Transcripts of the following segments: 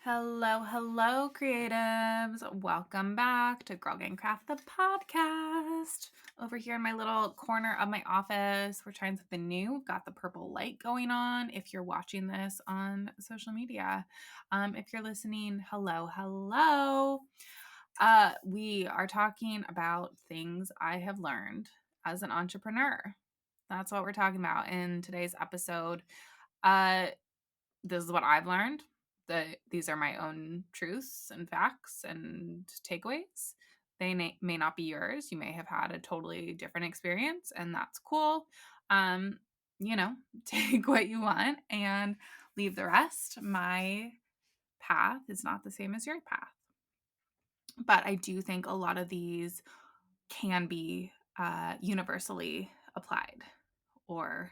Hello, creatives. Welcome back to Girl Gang Craft, the podcast. Over here in my little corner of my office, we're trying something new. We've got the purple light going on if you're watching this on social media. If you're listening, hello. We are talking about things I have learned as an entrepreneur. That's what we're talking about in today's episode. This is what I've learned. These are my own truths and facts and takeaways. They may not be yours. You may have had a totally different experience, and that's cool. Um, take what you want and leave the rest. My path is not the same as your path. But I do think a lot of these can be universally applied, or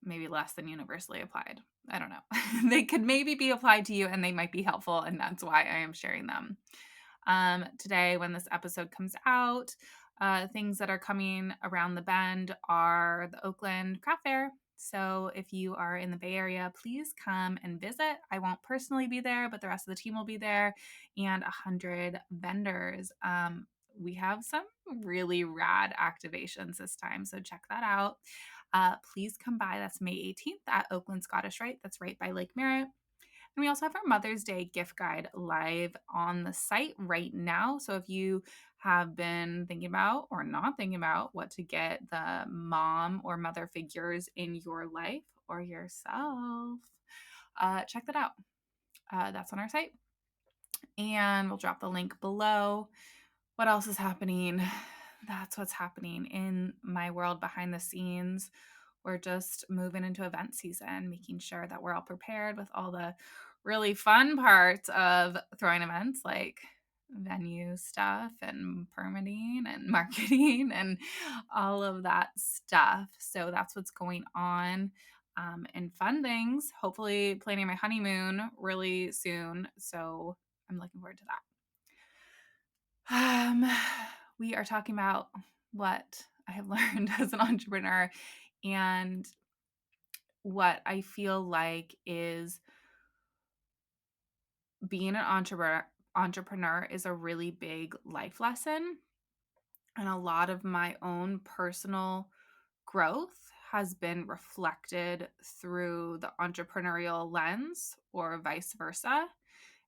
maybe less than universally applied. I don't know. They could maybe be applied to you and they might be helpful, and that's why I am sharing them. Today, when this episode comes out, things that are coming around the bend are the Oakland Craft Fair. So if you are in the Bay Area, please come and visit. I won't personally be there, but the rest of the team will be there, and 100 vendors. We have some really rad activations this time, so check that out. Please come by. That's May 18th at Oakland Scottish Rite. That's right by Lake Merritt. And we also have our Mother's Day gift guide live on the site right now. So if you have been thinking about or not thinking about what to get the mom or mother figures in your life or yourself, check that out. That's on our site. And we'll drop the link below. What else is happening? That's what's happening in my world behind the scenes. We're just moving into event season, making sure that we're all prepared with all the really fun parts of throwing events like venue stuff and permitting and marketing and all of that stuff. So that's what's going on. And fun things, hopefully planning my honeymoon really soon. So I'm looking forward to that. We are talking about what I have learned as an entrepreneur and what I feel like is being an entrepreneur is a really big life lesson. And a lot of my own personal growth has been reflected through the entrepreneurial lens or vice versa.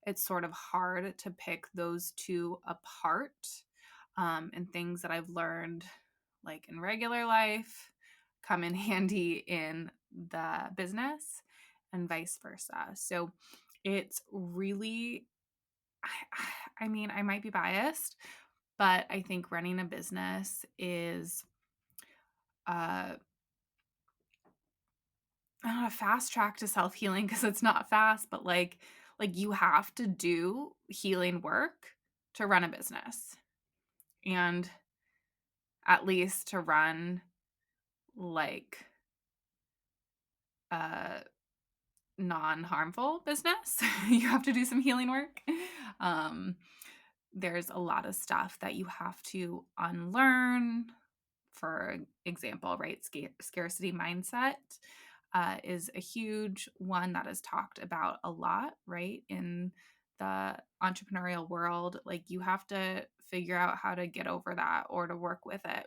It's sort of hard to pick those two apart. And things that I've learned, like in regular life, come in handy in the business and vice versa. So it's really, I mean, I might be biased, but I think running a business is not a fast track to self-healing because it's not fast, but like you have to do healing work to run a business. And at least to run like a non-harmful business, you have to do some healing work. There's a lot of stuff that you have to unlearn. For example, right, scarcity mindset is a huge one that is talked about a lot, right, in the entrepreneurial world. Like you have to figure out how to get over that or to work with it.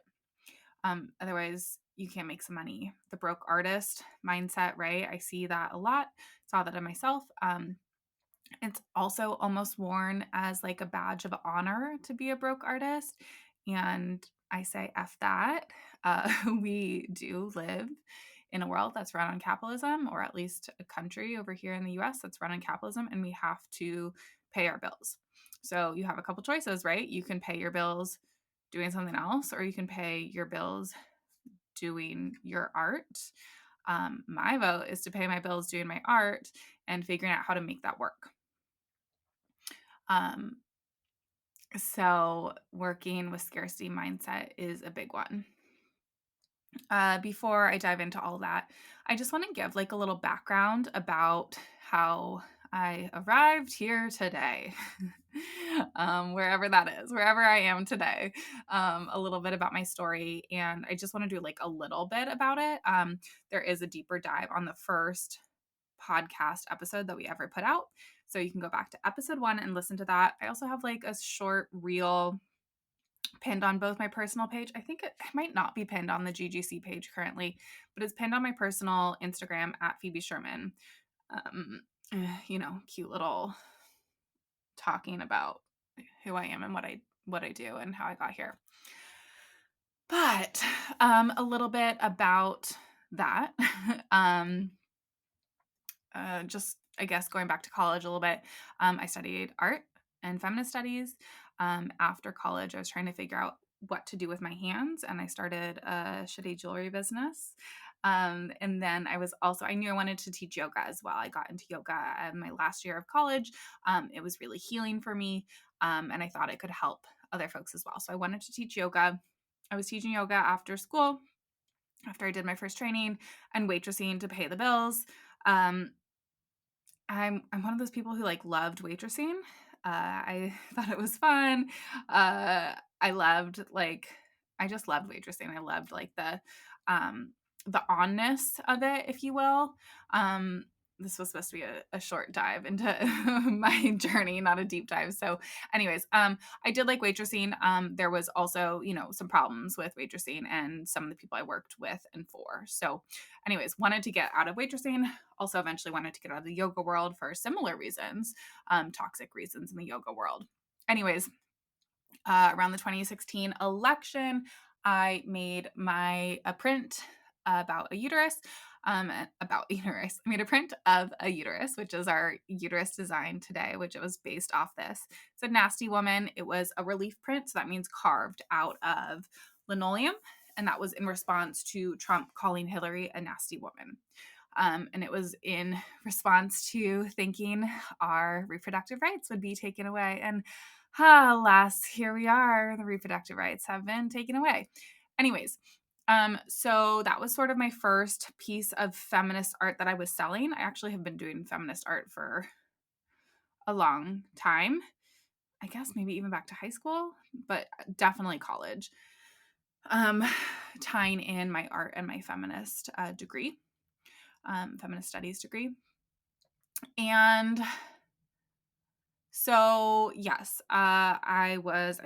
Otherwise, you can't make some money. The broke artist mindset, right? I see that a lot. Saw that in myself. It's also almost worn as like a badge of honor to be a broke artist. And I say F that. We do live in a world that's run on capitalism, or at least a country over here in the US that's run on capitalism, and we have to pay our bills. So you have a couple choices, right? You can pay your bills doing something else, or you can pay your bills doing your art. My vote is to pay my bills doing my art and figuring out how to make that work. So working with scarcity mindset is a big one. Before I dive into all that, I just want to give like a little background about how I arrived here today, wherever that is, wherever I am today, a little bit about my story. And I just want to do like a little bit about it. There is a deeper dive on the first podcast episode that we ever put out. So you can go back to episode 1 and listen to that. I also have like a short reel pinned on both my personal page. I think it might not be pinned on the GGC page currently, but it's pinned on my personal Instagram at Phoebe Sherman. Cute little talking about who I am and what I do and how I got here. But a little bit about that. Just I guess going back to college a little bit, I studied art and feminist studies. After college, I was trying to figure out what to do with my hands, and I started a shitty jewelry business. And then I knew I wanted to teach yoga as well. I got into yoga in my last year of college. It was really healing for me, and I thought it could help other folks as well. So I wanted to teach yoga. I was teaching yoga after school, after I did my first training, and waitressing to pay the bills. I'm one of those people who like loved waitressing. I thought it was fun. I just loved waitressing. I loved like the onness of it, if you will. This was supposed to be a short dive into my journey, not a deep dive. So, anyways, I did like waitressing. There was also, some problems with waitressing and some of the people I worked with and for. So, anyways, wanted to get out of waitressing. Also, eventually wanted to get out of the yoga world for similar reasons, toxic reasons in the yoga world. Anyways, around the 2016 election, I made a print about a uterus. About uterus. I made a print of a uterus, which is our uterus design today, which it was based off this. It's a nasty woman. It was a relief print, so that means carved out of linoleum. And that was in response to Trump calling Hillary a nasty woman. And it was in response to thinking our reproductive rights would be taken away. And alas, here we are. The reproductive rights have been taken away. Anyways, so that was sort of my first piece of feminist art that I was selling. I actually have been doing feminist art for a long time. I guess maybe even back to high school, but definitely college. Tying in my art and my feminist degree, feminist studies degree. And so yes, I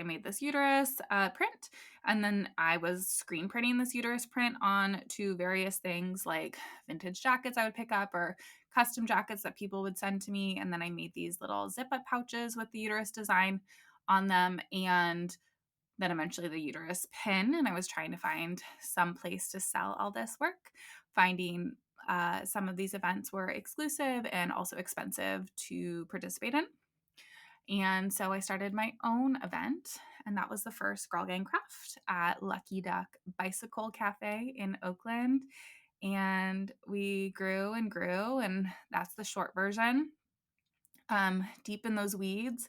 made this uterus print, and then I was screen printing this uterus print on to various things like vintage jackets I would pick up or custom jackets that people would send to me. And then I made these little zip up pouches with the uterus design on them, and then eventually the uterus pin. And I was trying to find some place to sell all this work. Finding some of these events were exclusive and also expensive to participate in. And so I started my own event, and that was the first Girl Gang Craft at Lucky Duck Bicycle Cafe in Oakland. And we grew and grew, and that's the short version. Deep in those weeds,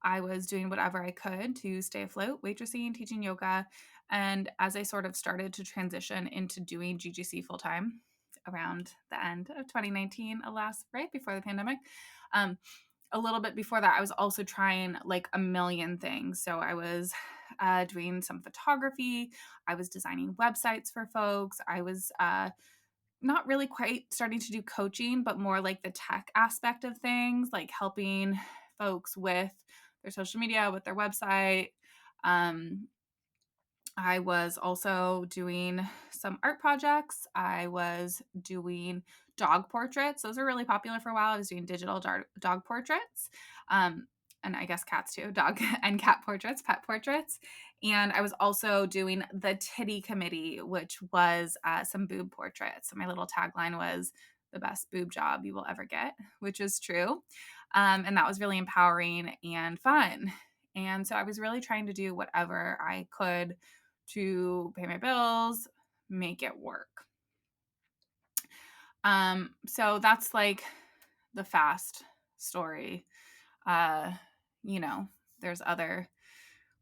I was doing whatever I could to stay afloat, waitressing, teaching yoga. And as I sort of started to transition into doing GGC full time around the end of 2019, alas, right before the pandemic, a little bit before that, I was also trying like a million things. So I was doing some photography. I was designing websites for folks. I was not really quite starting to do coaching, but more like the tech aspect of things, like helping folks with their social media, with their website. I was also doing some art projects. I was doing dog portraits. Those were really popular for a while. I was doing digital dog portraits. And I guess cats too, dog and cat portraits, pet portraits. And I was also doing the titty committee, which was some boob portraits. So my little tagline was the best boob job you will ever get, which is true. And that was really empowering and fun. And so I was really trying to do whatever I could to pay my bills, make it work. So that's like the fast story. There's other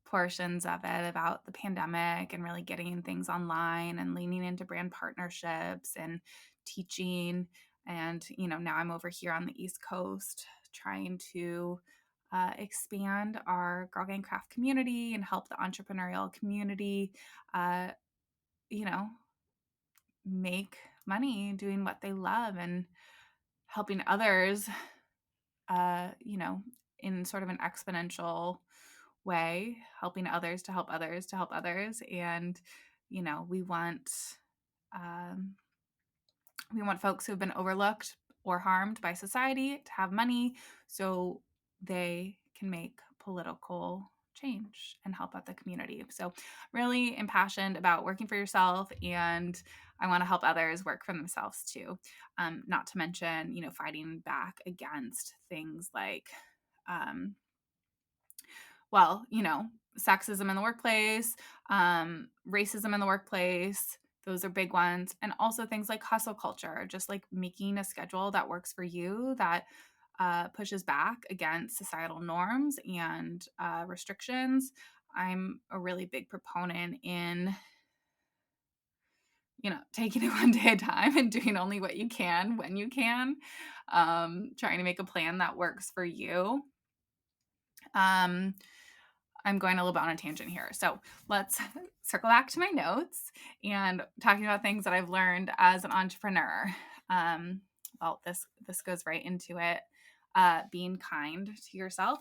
portions of it about the pandemic and really getting things online and leaning into brand partnerships and teaching. And, now I'm over here on the East Coast trying to expand our Girl Gang Craft community and help the entrepreneurial community, uh, you know, make money doing what they love and helping others in sort of an exponential way, helping others to help others to help others. And, we um, we want folks who have been overlooked or harmed by society to have money so they can make political change and help out the community. So, really impassioned about working for yourself, and I want to help others work for themselves too. Not to mention, fighting back against things like, um, well, sexism in the workplace, racism in the workplace. Those are big ones. And also things like hustle culture, just like making a schedule that works for you, that pushes back against societal norms and restrictions. I'm a really big proponent in, taking it one day at a time and doing only what you can when you can, trying to make a plan that works for you. I'm going a little bit on a tangent here. So let's circle back to my notes and talking about things that I've learned as an entrepreneur. Well, this goes right into it. Being kind to yourself.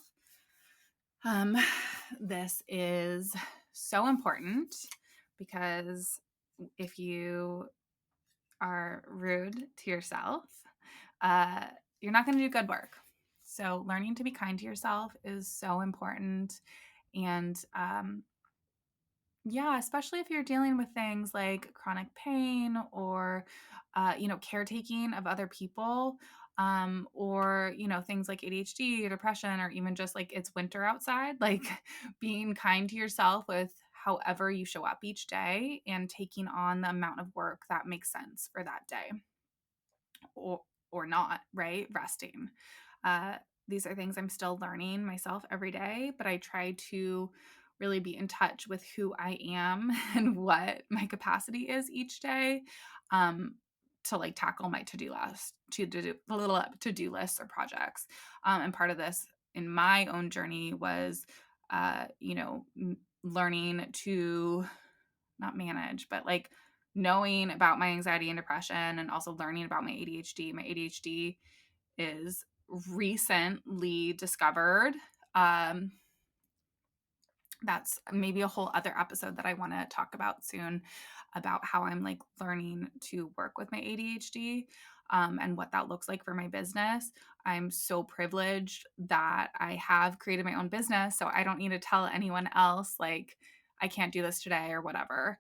This is so important because if you are rude to yourself, uh, you're not going to do good work. So learning to be kind to yourself is so important. And yeah, especially if you're dealing with things like chronic pain or, caretaking of other people, or, things like ADHD or depression, or even just like it's winter outside, like being kind to yourself with however you show up each day and taking on the amount of work that makes sense for that day, or not, right? Resting. Uh, these are things I'm still learning myself every day, but I try to really be in touch with who I am and what my capacity is each day, to like tackle my to-do lists or projects. And part of this in my own journey was, learning to not manage, but like knowing about my anxiety and depression, and also learning about my ADHD. My ADHD is recently discovered. Um, that's maybe a whole other episode that I want to talk about soon, about how I'm like learning to work with my ADHD, and what that looks like for my business. I'm so privileged that I have created my own business, so I don't need to tell anyone else like I can't do this today or whatever.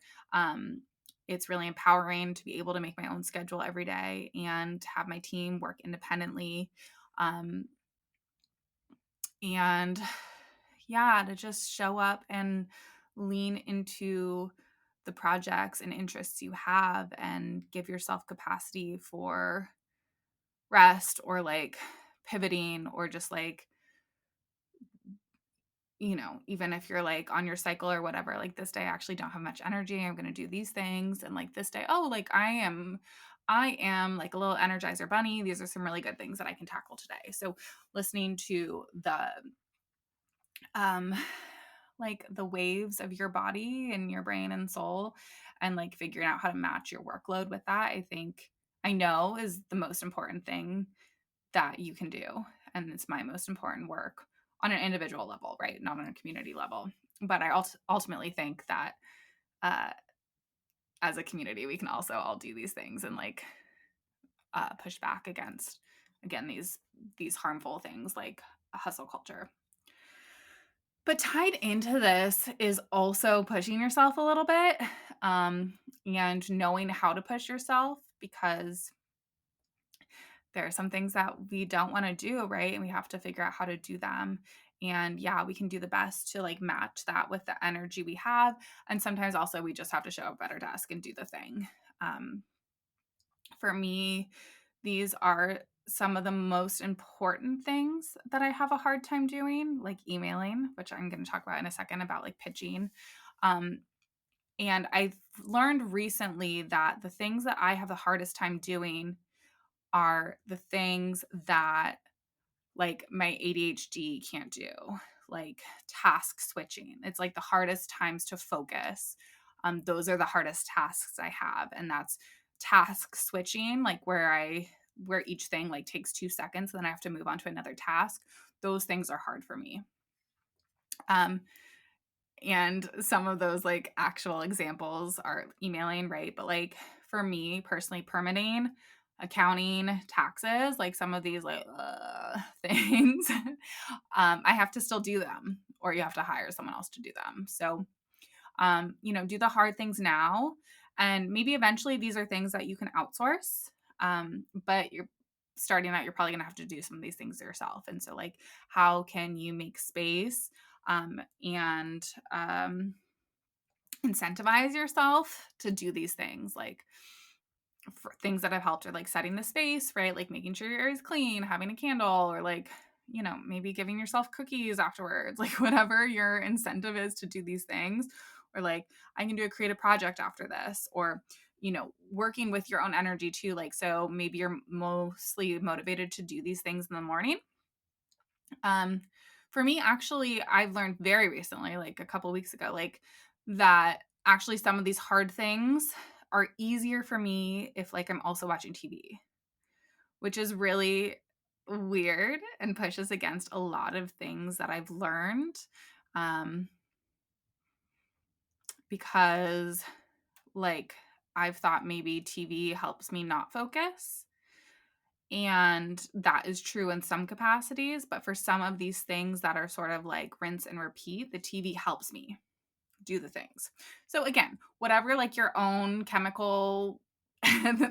It's really empowering to be able to make my own schedule every day and have my team work independently. Um, and yeah, to just show up and lean into the projects and interests you have and give yourself capacity for rest, or like pivoting, or just like, even if you're like on your cycle or whatever, like this day I actually don't have much energy, I'm going to do these things. And like this day, oh, like I am like a little energizer bunny. These are some really good things that I can tackle today. So listening to um like the waves of your body and your brain and soul, and like figuring out how to match your workload with that, I know is the most important thing that you can do. And it's my most important work on an individual level, right? Not on a community level. But I ultimately think that, uh, as a community, we can also all do these things and like, push back against, again, these harmful things like a hustle culture. But tied into this is also pushing yourself a little bit, and knowing how to push yourself, because there are some things that we don't want to do, right? And we have to figure out how to do them. And yeah, we can do the best to like match that with the energy we have. And sometimes also we just have to show up at our desk and do the thing. Um, for me, these are some of the most important things that I have a hard time doing, like emailing, which I'm going to talk about in a second, about like pitching. Um, and I've learned recently that the things that I have the hardest time doing are the things that like my ADHD can't do, like task switching. It's like the hardest times to focus. Those are the hardest tasks I have. And that's task switching, like where I where each thing like takes 2 seconds and then I have to move on to another task. Those things are hard for me. Um, and some of those like actual examples are emailing, right? But like for me personally, permitting, accounting, taxes, like some of these like things, I have to still do them, or you have to hire someone else to do them. So, do the hard things now, and maybe eventually these are things that you can outsource. But you're starting out, you're probably gonna have to do some of these things yourself. And so, like, how can you make space and incentivize yourself to do these things? Like, for things that have helped are like setting the space, right? Like making sure your area is clean, having a candle, or like, maybe giving yourself cookies afterwards, like whatever your incentive is to do these things. Or like, I can do a creative project after this, or, working with your own energy too. Like, so maybe you're mostly motivated to do these things in the morning. For me, actually, I've learned very recently, like a couple weeks ago, like that actually some of these hard things are easier for me if like I'm also watching TV, which is really weird and pushes against a lot of things that I've learned. Um, because like I've thought maybe TV helps me not focus. And that is true in some capacities, but for some of these things that are sort of like rinse and repeat, the TV helps me do the things. So again, whatever like your own chemical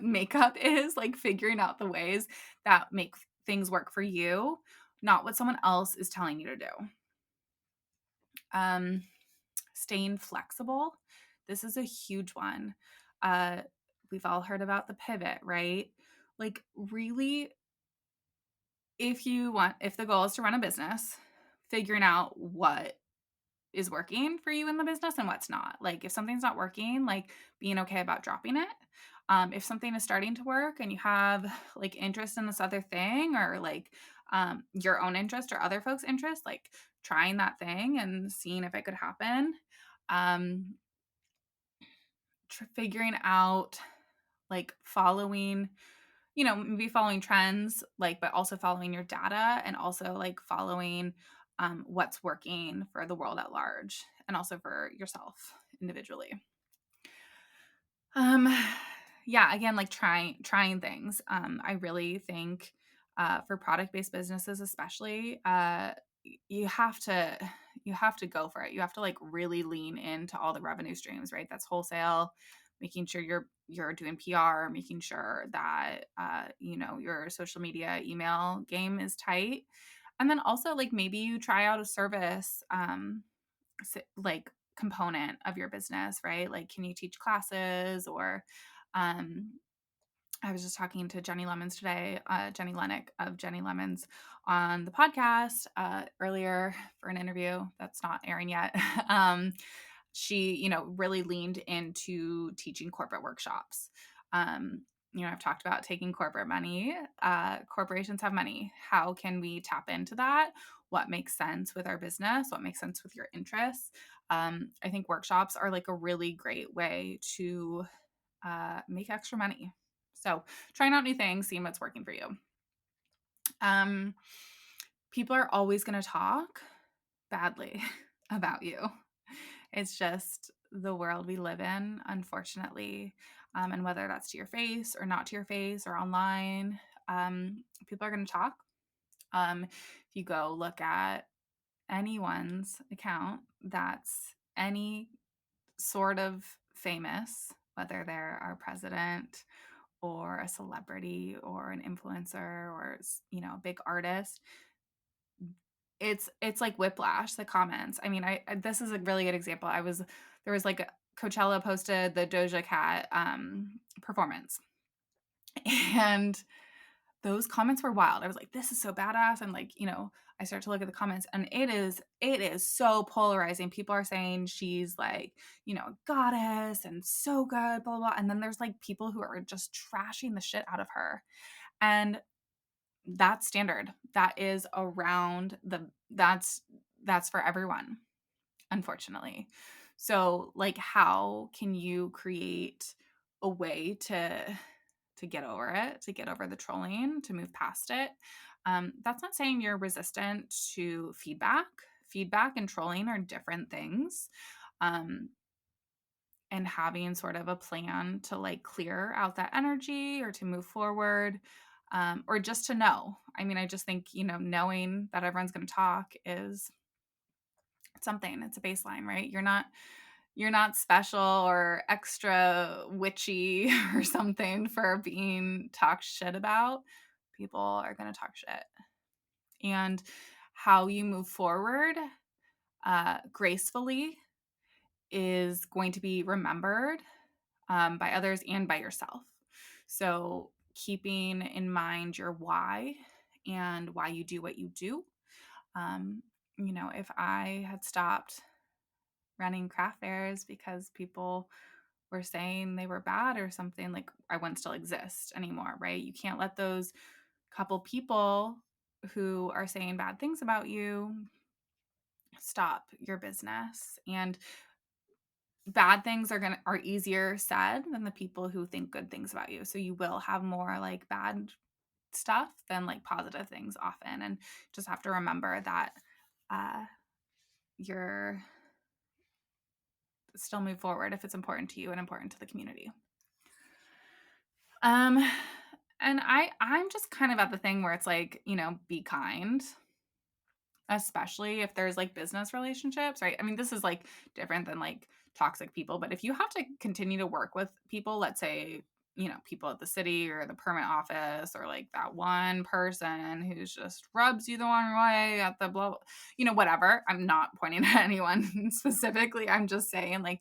makeup is, like figuring out the ways that make things work for you, not what someone else is telling you to do. Um, Staying flexible. This is a huge one. We've all heard about the pivot, right? Like really, if the goal is to run a business, figuring out what is working for you in the business and what's not. Like if something's not working, like being okay about dropping it. If something is starting to work and you have like interest in this other thing, or like your own interest or other folks' interest, like trying that thing and seeing if it could happen. Um, Figuring out like following, maybe following trends, like, but also following your data, and also like following what's working for the world at large and also for yourself individually. Um, yeah, again, like trying things. I really think for product-based businesses, especially, you have to go for it. You have to like really lean into all the revenue streams, right? That's wholesale, making sure you're doing PR, making sure that your social media email game is tight. And then also like maybe you try out a service like component of your business, right? Like, can you teach classes? Or I was just talking to Jenny Lemons today, Jenny Lennox of Jenny Lemons on the podcast earlier for an interview that's not airing yet. She, really leaned into teaching corporate workshops. I've talked about taking corporate money. Corporations have money. How can we tap into that? What makes sense with our business? What makes sense with your interests? I think workshops are like a really great way to make extra money. So trying out new things, seeing what's working for you. People are always going to talk badly about you. It's just the world we live in, unfortunately. And whether that's to your face or not to your face or online, people are going to talk. If you go look at anyone's account that's any sort of famous, whether they're our president or a celebrity or an influencer or a big artist, it's like whiplash, the comments. I mean, this is a really good example. There was like Coachella posted the Doja Cat performance, and those comments were wild. I was like, this is so badass. And like, I start to look at the comments, and it is so polarizing. People are saying she's like, goddess and so good, blah, blah, blah. And then there's like people who are just trashing the shit out of her. And that's standard. That is that's for everyone, unfortunately. So like, how can you create a way to to get over it, to get over the trolling, to move past it. That's not saying you're resistant to feedback. Feedback and trolling are different things. And having sort of a plan to like clear out that energy or to move forward, or just to know. I mean, I just think, knowing that everyone's going to talk is something. It's a baseline, right? You're not special or extra witchy or something for being talked shit about. People are going to talk shit. And how you move forward gracefully is going to be remembered by others and by yourself. So keeping in mind your why and why you do what you do. If I had stopped running craft fairs because people were saying they were bad or something, like I wouldn't still exist anymore, right? You can't let those couple people who are saying bad things about you stop your business. And bad things are easier said than the people who think good things about you. So you will have more like bad stuff than like positive things often, and just have to remember that you're still move forward if it's important to you and important to the community. And I'm just kind of at the thing where it's like, be kind, especially if there's like business relationships, right? I mean, this is like different than like toxic people, but if you have to continue to work with people, let's say, people at the city or the permit office, or like that one person who's just rubs you the wrong way at the blah, whatever. I'm not pointing at anyone specifically. I'm just saying, like,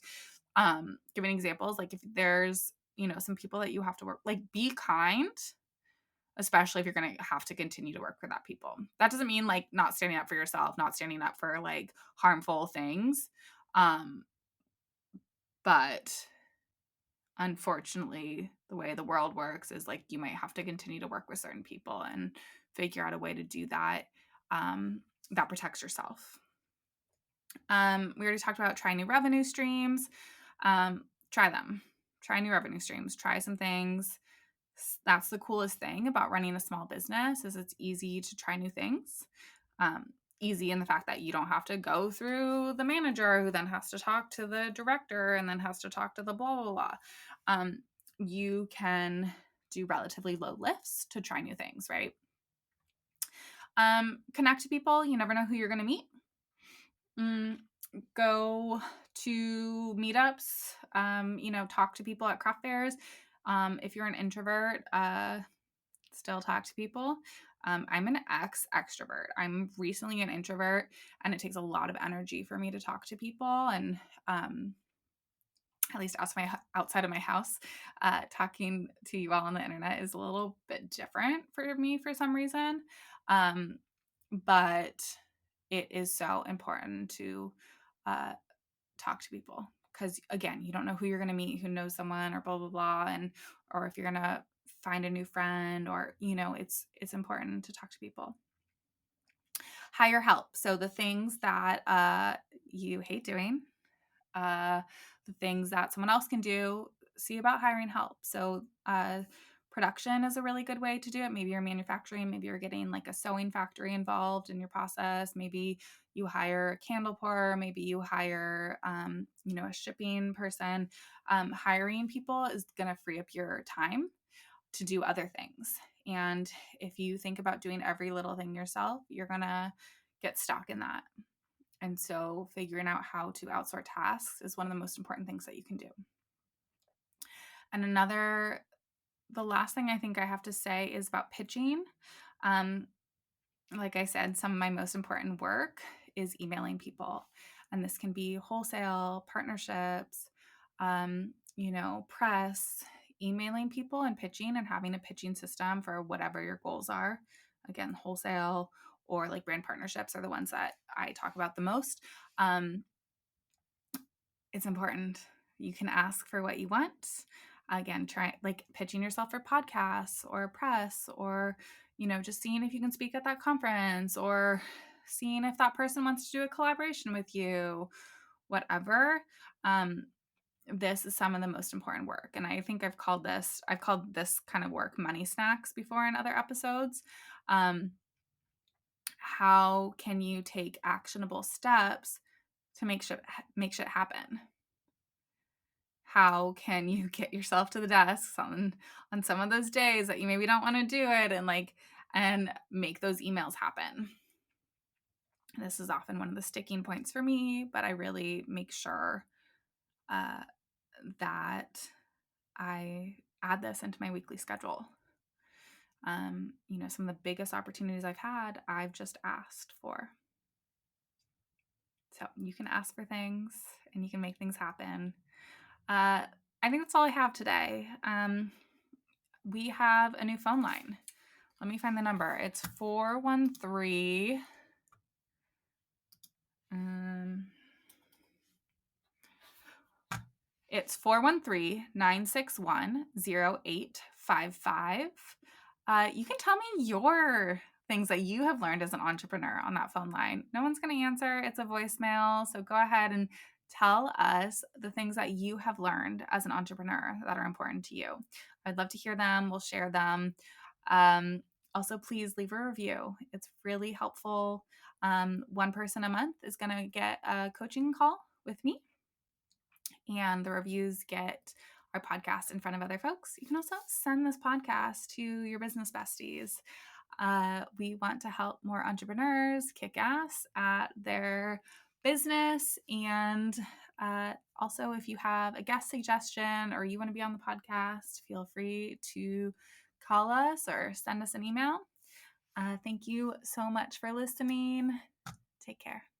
giving examples, like if there's, some people that you have to work, like, be kind, especially if you're going to have to continue to work for that people. That doesn't mean like not standing up for yourself, not standing up for like harmful things. But unfortunately, the way the world works is like you might have to continue to work with certain people and figure out a way to do that that protects yourself. We already talked about trying new revenue streams. Try them. Try new revenue streams. Try some things. That's the coolest thing about running a small business, is it's easy to try new things. Easy in the fact that you don't have to go through the manager who then has to talk to the director and then has to talk to the blah, blah, blah. You can do relatively low lifts to try new things, right? Connect to people. You never know who you're going to meet. Go to meetups, talk to people at craft fairs. If you're an introvert, still talk to people. I'm an extrovert. I'm recently an introvert, and it takes a lot of energy for me to talk to people. And at least outside of my house, talking to you all on the internet is a little bit different for me for some reason. But it is so important to talk to people, because again, you don't know who you're going to meet, who knows someone, or blah, blah, blah. Or if you're going to find a new friend, or, it's important to talk to people. Hire help. So the things that you hate doing, the things that someone else can do, see about hiring help. So production is a really good way to do it. Maybe you're manufacturing, maybe you're getting like a sewing factory involved in your process. Maybe you hire a candle pourer, maybe you hire, a shipping person. Hiring people is going to free up your time to do other things. And if you think about doing every little thing yourself, you're going to get stuck in that. And so figuring out how to outsource tasks is one of the most important things that you can do. And the last thing I think I have to say is about pitching. Like I said, some of my most important work is emailing people. And this can be wholesale, partnerships, press, emailing people and pitching, and having a pitching system for whatever your goals are. Again, wholesale or like brand partnerships are the ones that I talk about the most. It's important. You can ask for what you want. Again, try like pitching yourself for podcasts or press, or, just seeing if you can speak at that conference, or seeing if that person wants to do a collaboration with you, whatever. this is some of the most important work. And I think I've called this kind of work money snacks before in other episodes. How can you take actionable steps to make shit happen? How can you get yourself to the desk on some of those days that you maybe don't want to do it, and make those emails happen? This is often one of the sticking points for me, but I really make sure that I add this into my weekly schedule. Some of the biggest opportunities I've had, I've just asked for. So you can ask for things and you can make things happen. I think that's all I have today. We have a new phone line. Let me find the number. It's 413. It's 413-961-0855. You can tell me your things that you have learned as an entrepreneur on that phone line. No one's going to answer. It's a voicemail. So go ahead and tell us the things that you have learned as an entrepreneur that are important to you. I'd love to hear them. We'll share them. Also, please leave a review. It's really helpful. One person a month is going to get a coaching call with me, and the reviews get our podcast in front of other folks. You can also send this podcast to your business besties. We want to help more entrepreneurs kick ass at their business. And also, if you have a guest suggestion or you want to be on the podcast, feel free to call us or send us an email. Thank you so much for listening. Take care.